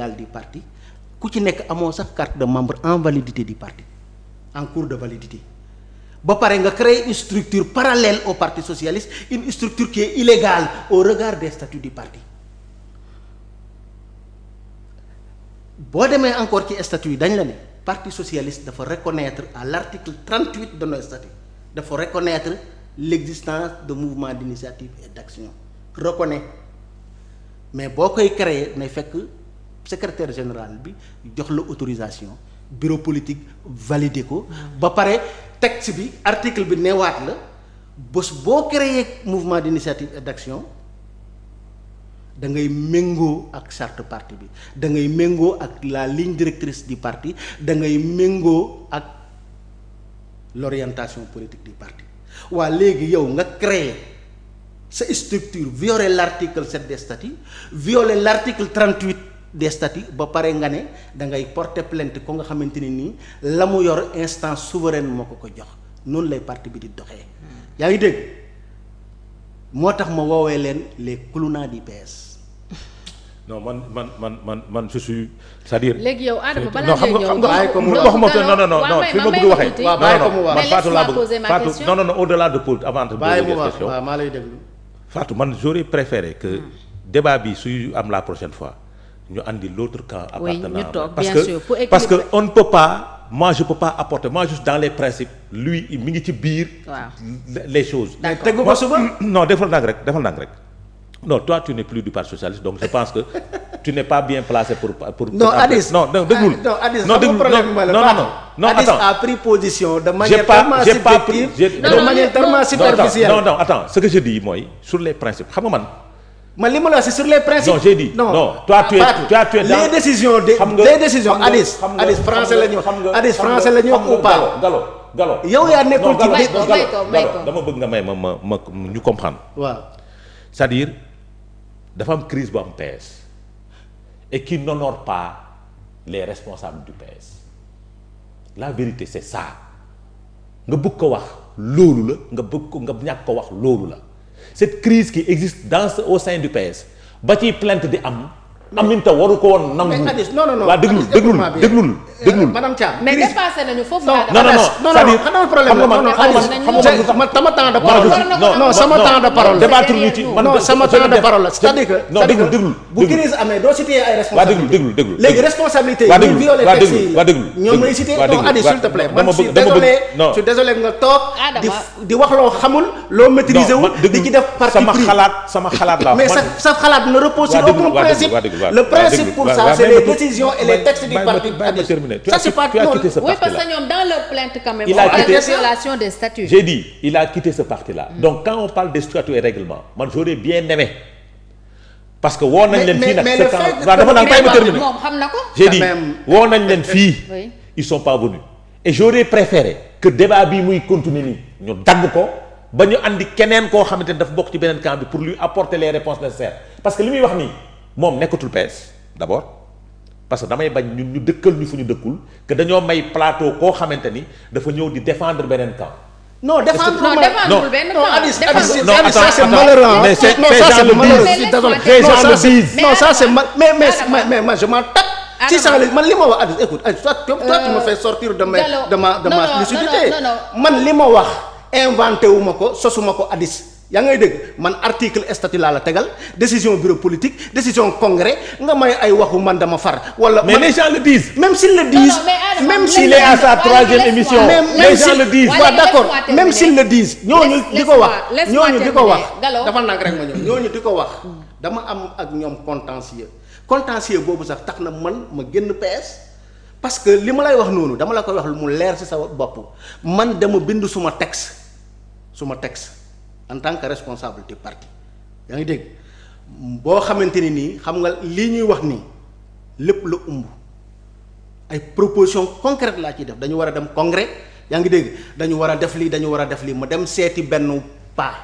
du parti ku ci nekk amoo sax carte de membre en validité du parti en cours de validité ba pare nga créer une structure parallèle au parti socialiste, une structure qui est illégale au regard des statuts du parti. boo demee encore ci statut yi dañ la ne parti socialiste dafa reconnaître à l'article 38 de nos statuts dafa reconnaître l'existence de mouvements d'initiative et d'action reconnaît mais boo koy créer nay fekk secrétaire général bi jox la autorisation bureau politique validé ko ba pare texte bi article bi neewaat la bés boo créer mouvement d'initiative et d'action da ngay méngoo ak charte parti bi da ngay méngoo ak la ligne directrice du parti da ngay méngoo ak l'orientation politique du parti waa léegi yow nga créer sa structure violer l'article 7 des statuts violer l'article 38 des statuts ba pare nga ne da ngay porter plainte ko nga xamante ni nii la mu yor instance souveraine moo ko jox noonu lay parti bi di doxee yaa ngi dégg moo tax ma woowee leen les clowns du PS. non man je suis c'est-à-dire. léegi yow Adama balaa ngay ñëw bàyyi ko mu wax non fi ma bëgg waxee. waaw bàyyi ko mu wax mais laisse-moi poser ma question. non au-delà de pour avant de poser des questions. waaw maa lay déglu. Fatou man j'aurais préféré que débat bi suy am la prochaine fois ñu andi l'autre camp appartenant. ñu toog parce bien que sûr pour parce que on ne peut pas. moi je peux pas apporter moi juste dans les principes lui mi ngi ci biir. les choses. tegu ko suba. non defal ndànk rek. non toi tu n'es plus du parti socialiste donc je pense que tu n'es pas bien placé pour. non Addis déglul. non Addis non Addis a pris position de manière tellement subjective de manière tellement superficielle. non attends ce que je dis mooy sur les principes xam nga man li ma la wax c'est sur les principes. non j'ai dit non toi tu es dans les décisions Addis français la ñu Addis français la ñu ou pas. Gallo yow yaa nekkul ci biir. dama bëgg nga may ma ñu comprendre. waaw c'est-à-dire dafa am crise bu am PS et qui n'honore pas les responsables du PS la vérité c'est ça nga bëgg ko wax loolu la nga bëgg ko nga ñàkk ko wax loolu la cette crise qui existe au sein du PS ba ci plainte di am. Aminta waru ko woon nangu. mais Addis non waa déglul madame Thiam. mais dépassé nañu foofu. non c'est-à-dire xanaa problème la non sama temps de parole. non sama temps de parole. débattre ñu ci man non sama temps de parole la c'est-à-dire que. non déglu bu crise amee doo citer ay responsabilités. waa déglu léegi responsabilité yi ñu violé texte yi la ñoom lay citer non Addis s'il te plaît man je suis désolé nga toog di wax loo xamul loo maîtriser wu di ci def parti pris sama xalaat la mais sa xalaat ne repose sur aucun principe. Le principe pour ça c'est les décisions et les textes du parti. Ça c'est pas non. Oui parce que ñoom dans leur plainte quand même. Il a quitté violation des statuts. J'ai dit il a quitté ce parti-là. Donc quand on parle des statuts et règlements man j'aurais bien aimé parce que woo nañ leen fii nag. waaw dafa naan bàyyi ma terminer moom xam na ko. j'ai dit woo nañ leen fii. Ils sont pas venus et j'aurais préféré que débat bii muy continuer nii ñu dagg ko ba ñu andi keneen koo xamante ne dafa bokk ci beneen camp bi pour lui apporter les réponses nécessaires parce que li muy wax nii. moom nekkatul PS d'abord parce que damay bañ ñun ñu dëkkal ñu fu ñu dëkkul que dañoo may plateau koo xamante ni dafa ñëw di défendre beneen camp. non défendre benn camp. Addis ça c'est malheureux. mais c'est gens le disent. non ça c'est mal mais moi je m'en tape. si ça man li ma wax Addis écoute toi tu me fais sortir de ma lucidité. man li ma wax inventé wu ma ko sosuma ko Addis. yaa ngay dégg man article statut laa la tegal décision bureau politique décision congrès nga may ay waxu man dama far. wala mais les gens le disent. même s'ils le disent. même s'il est à sa troisième émission. les gens le disent. waaw d'accord même s'ils le disent. ñooñu di ko wax dafa nag rek ma ñëw ñooñu di ko wax dama am ak ñoom contentieux boobu sax tax na man ma génn PS. parce que li ma lay wax noonu dama la koy wax lu mu leer ci sa bopp man dama bind suma texte en tant que responsable du parti yaa ngi dégg boo xamante ni nii xam nga lii ñuy wax nii lépp la ëmb ay propositions concrètes laa ciy def dañu war a dem congrès yaa ngi dégg dañu war a def lii ma dem seeti benn pas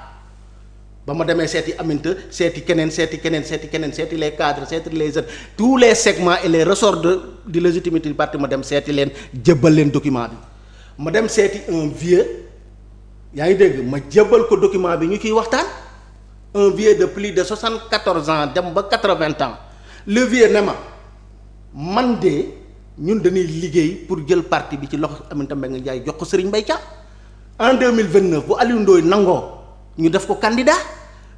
ba ma demee seeti Aminta seeti keneen seeti les cadres seeti les jeunes tous les segments et les ressorts de légitimité du parti ma dem seeti leen jëbbal leen document bi ma dem seeti un vieux. yaa ngi dégg ma jébbal ko document bi ñu ciy waxtaan un vieux de plus de 74 ans dem ba 80 ans le vieux ne ma man de ñun dañuy liggéey pour jël parti bi ci loxo Aminata Mbengue Ndiaye jox ko Serigne Mbaye Thiam en 2029 bu Aliou Ndoye nangoo ñu def ko candidat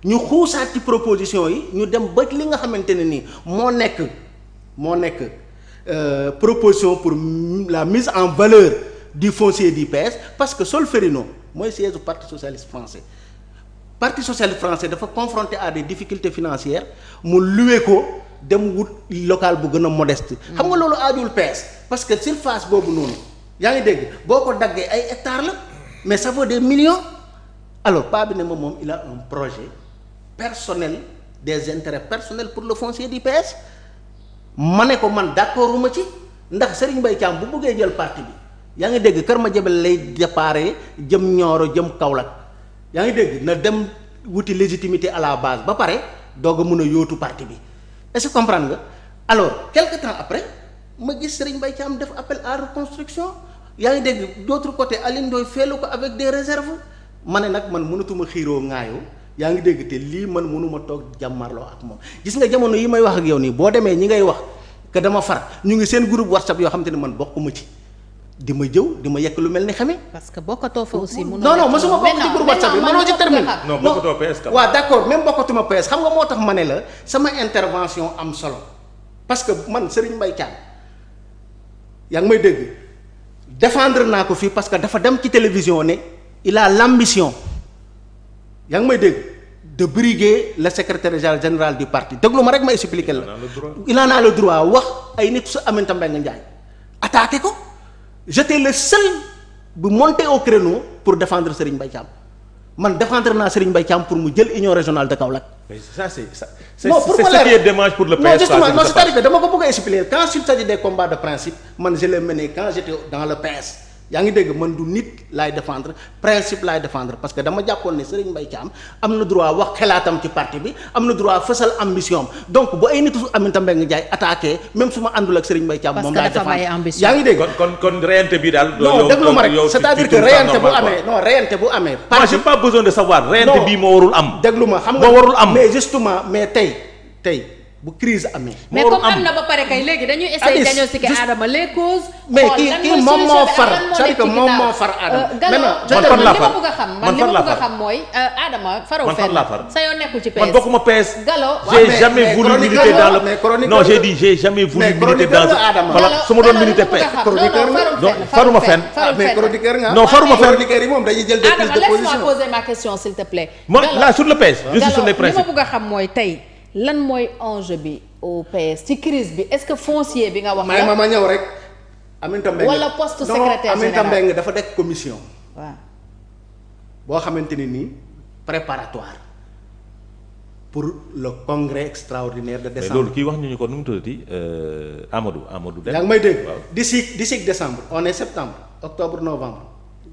ñu xuusaat ci proposition yi ñu dem ba li nga xamante ne nii moo nekk proposition pour la mise en valeur du foncier du PS parce que Solferino mooy siège du parti socialiste français. Parti socialiste français dafa confronté à des difficultés financières mu loué ko dem wut local bu gën a modeste. xam nga loolu aajul PS parce que surface boobu noonu yaa ngi dégg boo ko daggee ay hectares la mais ça vaut des millions. alors pas bi ne moom il a un projet personnel des intérêts personnels pour le foncier du PS ma ne ko man d'accord uma ci ndax Serigne Mbaye Thiam bu bëggee jël parti bi yaa ngi dégg Kër Madiabel lay déparé jëm Nioro jëm Kaolack. yaa ngi dégg na dem wuti légitimité à la base ba pare doog a mun a yóotu parti bi est-ce que comprendre nga alors quelque temps après ma gis Serigne Mbaye Thiam def appel à reconstruction yaa ngi dégg d'autre côté Alioune Ndoye feelu ko avec des réserves ma ne nag man mënatuma xiiroo ŋaayoo yaa ngi dégg te lii man mënuma toog jàmmarloo ak moom gis nga jamono yi may wax ak yow nii boo demee ñi ngay wax que dama far ñu ngi seen groupe WhatsApp yoo xam te ne man bokkuma ci di ma jëw di ma yekk lu mel ni xame. parce que bokkatoo fa aussi. non mosuma bokk ci groupe WhatsApp bi mënoo ci termine. non bokkatoo PS kam. waaw d'accord même bokkatuma PS xam nga moo tax ma ne la sama intervention am solo parce que man Serigne Mbaye Thiam yaa ngi may dégg défendre naa ko fii parce que dafa dem ci télévision ne il a l'ambition yaa ngi may dégg de briguer le secrétaire général du parti déglu ma rek ma expliquer la. il en a le droit wax ay nit su Aminata Mbengue Ndiaye attaqué ko. j'étais le seul bu monter au créneau pour défendre Serigne Mbaye Thiam man défendre naa Serigne Mbaye Thiam pour mu jël union régionale de Kaolack. mais ça c'est ce qui est dommage pour le PS. non justement non c'est-à-dire que dama ko bëgg a expliquer quand il s'agit des combats de principe man je l'ai mené quand j'étais dans le PS. yaa ngi dégg man du nit laay défendre principe laay défendre parce que dama jàppoon ne Serigne Mbaye Thiam am na droit wax xalaatam ci parti bi am na droit fësal ambition donc bu ay nitu Aminata Mbengue Ndiaye attaqué même su ma àndul ak Serigne Mbaye Thiam moom laay défendre yaa ngi dégg kon reyante bi daal non déglu ma rek c'est-à-dire que reyante bu amee moi j'ai pas besoin de savoir reyante bii moo warul am déglu ma xam nga moo warul am mais justement mais tey bu crise amee. mais comme am na ba pare kay léegi dañuy essayer diagnostiquer Adama les causes. mais kii moom moo far c'est-à-dire que moom moo far Adama. Gallo man li ma bëgg a xam man li ma bëgg a xam mooy Adama faroo fenn sa yoon nekkul ci PS. man bokkuma PS. Gallo j'ai jamais voulu militer dans le non j'ai dit j'ai jamais voulu militer dans voilà su ma doon militer PS. chroniqueur nga faruma fenn. mais chroniqueur nga non faruma fenn. chroniqueur yi moom dañuy jël des prises de position. Adama laisse-moi poser ma question s'il te plaît. moi là sur le PS je suis sur les principes. li ma bëgg a xam mooy tey. lan mooy enjeu bi au PS ci crise bi est-ce que foncier bi nga wax la ma ñëw rek Aminata Mbengue wala poste secrétaire général Aminata Mbengue dafa dekk commission waaw boo xamante ne nii préparatoire pour le congrès extraordinaire de décembre. mais loolu kii wax ñu ko nu mu tuddati Amadou Dem. yaa ngi may dégg d'ici décembre on est septembre octobre novembre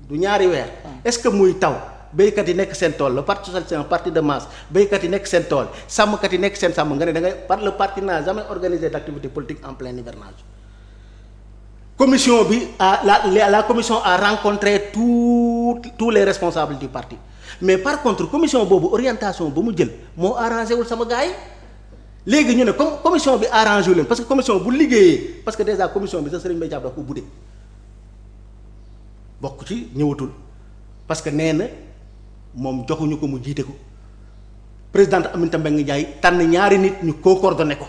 du ñaari weer est-ce que muy taw béykat yi nekk seen tool le parti socialiste c'est un parti de masse béykat yi nekk seen tool sàmmkat yi nekk seen sàmm nga ne da ngay le parti n'a jamais organisé d'activité politique en plein hivernage. commission bi la commission a rencontré tous les responsables du parti mais par contre commission boobu orientation ba mu jël moo arrangé wul sama gars yi léegi ñu ne comme commission bi arrangé wu leen parce que commission bu liggéeyee parce que déjà commission bi sa Serigne Mbaye Thiam dafa ko budde bokk ci ñëwatul parce que nee na moom joxuñu ko mu jiite ko présidente Aminata Mbengue Ndiaye tànn ñaari nit ñu co-coordonné ko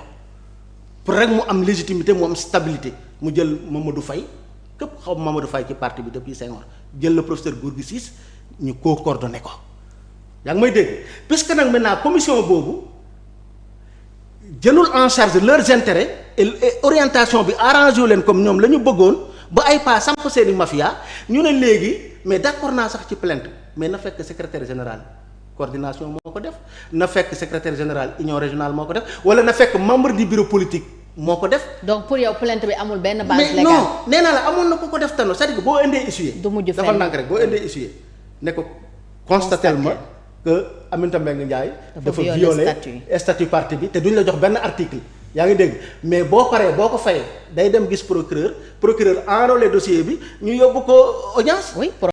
pour rek mu am légitimité mu am stabilité mu jël Mamadou Faye képp xaw Mamadou Faye ci parti bi depuis 5 ans jël le professeur Gorgui Ciss ñu co-coordonné ko yaa ngi may dégg puisque nag maintenant commission boobu jëlul en charge leurs intérêts et orientation bi arrangé wu leen comme ñoom la ñu bëggoon ba ay pas samp seeni mafia ñu ne léegi mais d'accord naa sax ci plainte mais na fekk secrétaire général coordination moo ko def na fekk secrétaire général union régionale moo ko def wala na fekk membre du bureau politique moo ko def. donc pour yow plainte bi amul benn base légale. mais non nee naa la amoon na ku ko def tano c'est-à-dire que boo indee essuyé. du mujj fenn dafa ndànk rek boo indee essuyé ne ko constatel ma que Aminata Mbengue Ndiaye dafa violer statut parti bi te duñ la jox benn article. yaa ngi dégg mais boo paree boo ko fayee day dem gis procureur enrôler dossier bi ñu yóbbu ko audience. oui.